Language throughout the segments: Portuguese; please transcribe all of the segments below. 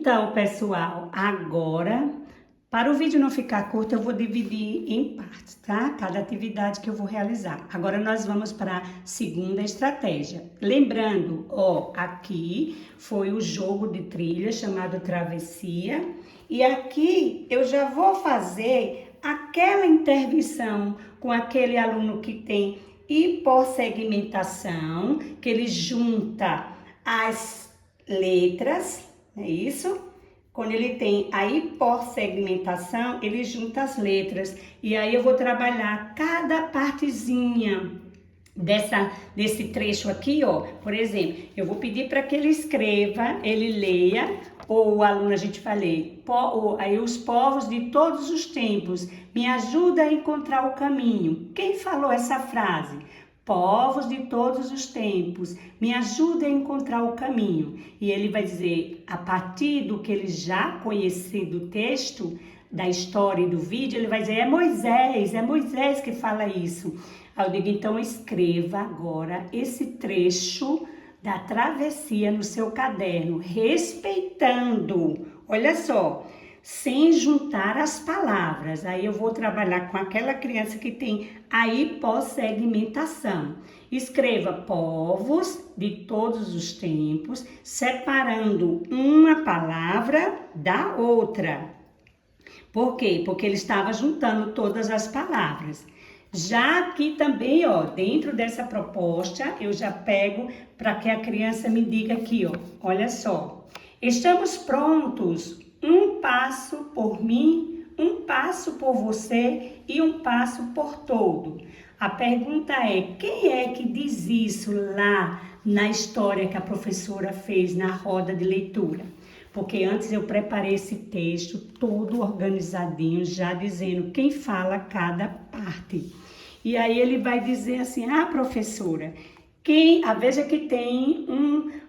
Então, pessoal, agora, para o vídeo não ficar curto, eu vou dividir em partes, tá? Cada atividade que eu vou realizar. Agora nós vamos para a segunda estratégia. Lembrando, ó, aqui foi o jogo de trilha chamado Travessia. E aqui eu já vou fazer aquela intervenção com aquele aluno que tem hipossegmentação, que ele junta as letras, é isso? Quando ele tem a hipossegmentação, ele junta as letras. E aí eu vou trabalhar cada partezinha desse trecho aqui, ó. Por exemplo, eu vou pedir para que ele escreva, ele leia, ou o aluno, a gente falei, aí os povos de todos os tempos, me ajuda a encontrar o caminho. Quem falou essa frase? Povos de todos os tempos, me ajuda a encontrar o caminho. E ele vai dizer, a partir do que ele já conhecer do texto, da história e do vídeo, ele vai dizer, é Moisés que fala isso. Aí eu digo, então escreva agora esse trecho da travessia no seu caderno, respeitando, olha só, sem juntar as palavras. Aí eu vou trabalhar com aquela criança que tem a hipossegmentação. Escreva povos de todos os tempos, separando uma palavra da outra. Por quê? Porque ele estava juntando todas as palavras. Já aqui também, ó, dentro dessa proposta, eu já pego para que a criança me diga aqui, ó, olha só. Estamos prontos. Um passo por mim, um passo por você e um passo por todo. A pergunta é, quem é que diz isso lá na história que a professora fez na roda de leitura? Porque antes eu preparei esse texto todo organizadinho, já dizendo quem fala cada parte. E aí ele vai dizer assim, professora, veja que tem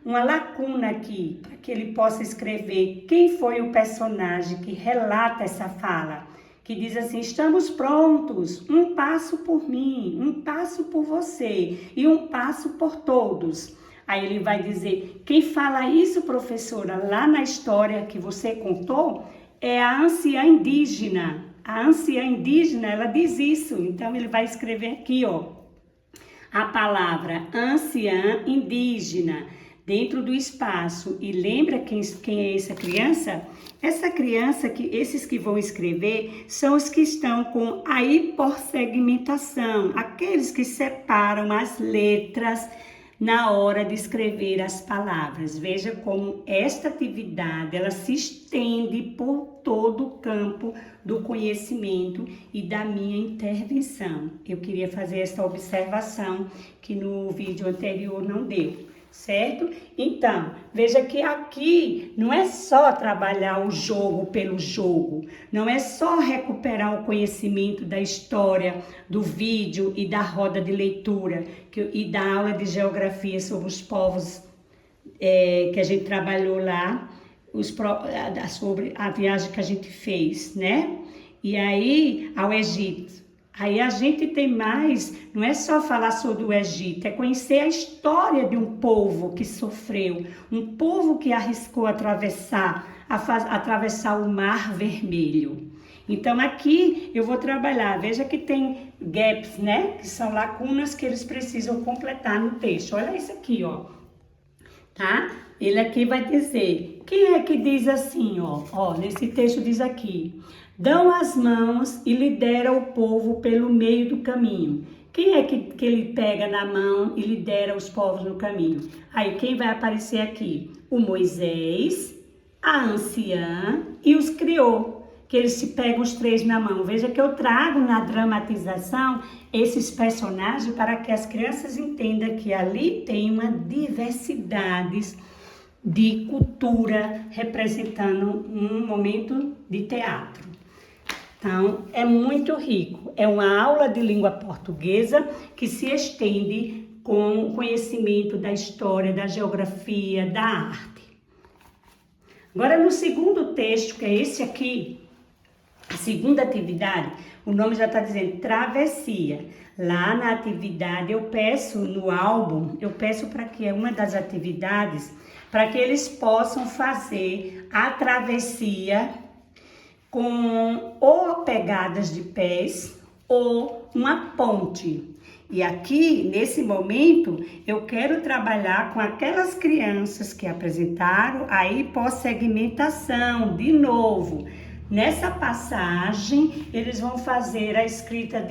uma lacuna aqui, para que ele possa escrever quem foi o personagem que relata essa fala, que diz assim, estamos prontos, um passo por mim, um passo por você e um passo por todos. Aí ele vai dizer, quem fala isso, professora, lá na história que você contou, é a anciã indígena. A anciã indígena, ela diz isso, então ele vai escrever aqui, ó. A palavra anciã indígena dentro do espaço. E lembra quem é essa criança? Essa criança, esses que vão escrever, são os que estão com a hipossegmentação, aqueles que separam as letras na hora de escrever as palavras. Veja como esta atividade, ela se estende por todo o campo do conhecimento e da minha intervenção. Eu queria fazer essa observação que no vídeo anterior não deu, certo? Então, veja que aqui não é só trabalhar o jogo pelo jogo, não é só recuperar o conhecimento da história, do vídeo e da roda de leitura e da aula de geografia sobre os povos que a gente trabalhou lá, sobre a viagem que a gente fez, né? E aí, ao Egito. Aí a gente tem mais, não é só falar sobre o Egito, é conhecer a história de um povo que sofreu, um povo que arriscou atravessar o Mar Vermelho. Então aqui eu vou trabalhar, veja que tem gaps, né? Que são lacunas que eles precisam completar no texto. Olha isso aqui, ó. Tá? Ele aqui vai dizer, quem é que diz assim, ó, nesse texto diz aqui, dão as mãos e lidera o povo pelo meio do caminho. Quem é que ele pega na mão e lidera os povos no caminho? Aí quem vai aparecer aqui? O Moisés, a anciã e os criou, que eles se pegam os três na mão. Veja que eu trago na dramatização esses personagens para que as crianças entendam que ali tem uma diversidade de cultura representando um momento de teatro. Então, é muito rico. É uma aula de língua portuguesa que se estende com o conhecimento da história, da geografia, da arte. Agora, no segundo texto, que é esse aqui, a segunda atividade, o nome já está dizendo travessia. Lá na atividade, eu peço no álbum, eu peço para que uma das atividades para que eles possam fazer a travessia com ou pegadas de pés ou uma ponte. E aqui, nesse momento, eu quero trabalhar com aquelas crianças que apresentaram a hipossegmentação, de novo. Nessa passagem, eles vão fazer a escrita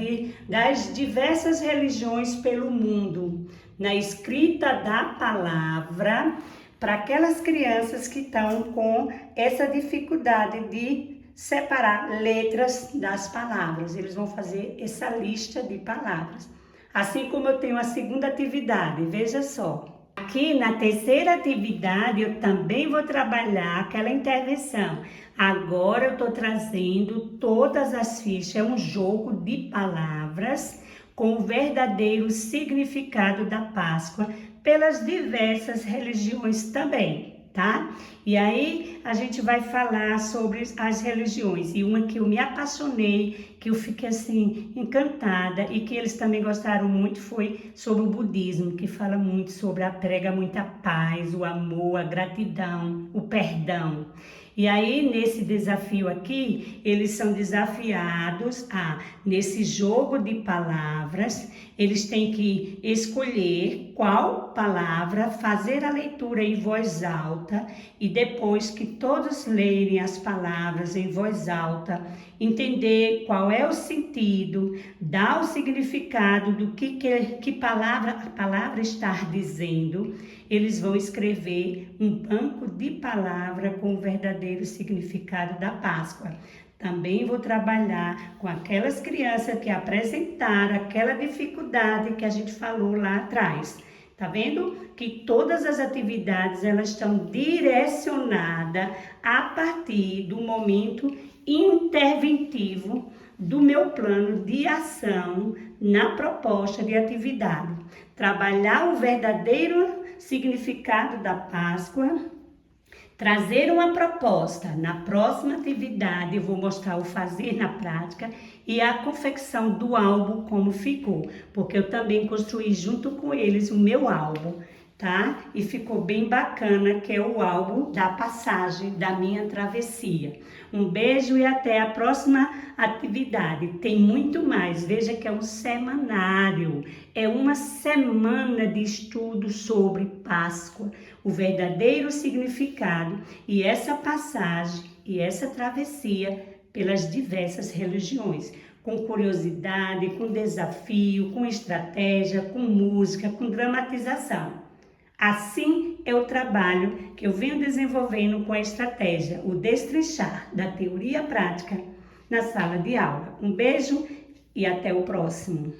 das diversas religiões pelo mundo, na escrita da palavra, para aquelas crianças que estão com essa dificuldade de separar letras das palavras. Eles vão fazer essa lista de palavras. Assim como eu tenho a segunda atividade, veja só. Aqui na terceira atividade eu também vou trabalhar aquela intervenção. Agora eu estou trazendo todas as fichas, é um jogo de palavras com o verdadeiro significado da Páscoa pelas diversas religiões também, tá? E aí a gente vai falar sobre as religiões, e uma que eu me apaixonei, que eu fiquei assim encantada e que eles também gostaram muito foi sobre o budismo, que fala muito sobre prega muita paz, o amor, a gratidão, o perdão. E aí, nesse desafio aqui, eles são desafiados nesse jogo de palavras, eles têm que escolher qual palavra, fazer a leitura em voz alta e depois que todos lerem as palavras em voz alta, entender qual é o sentido, dar o significado do que palavra a palavra está dizendo. Eles vão escrever um banco de palavra com o verdadeiro significado da Páscoa. Também vou trabalhar com aquelas crianças que apresentaram aquela dificuldade que a gente falou lá atrás. Tá vendo que todas as atividades elas estão direcionadas a partir do momento interventivo do meu plano de ação na proposta de atividade. Trabalhar o verdadeiro significado da Páscoa, trazer uma proposta. Na próxima atividade eu vou mostrar o fazer na prática e a confecção do álbum como ficou, porque eu também construí junto com eles o meu álbum, tá? E ficou bem bacana, que é o álbum da passagem da minha travessia. Um beijo e até a próxima atividade. Tem muito mais, veja que é um semanário, é uma semana de estudo sobre Páscoa, o verdadeiro significado e essa passagem e essa travessia pelas diversas religiões, com curiosidade, com desafio, com estratégia, com música, com dramatização. Assim é o trabalho que eu venho desenvolvendo com a estratégia, o destrinchar da teoria prática na sala de aula. Um beijo e até o próximo.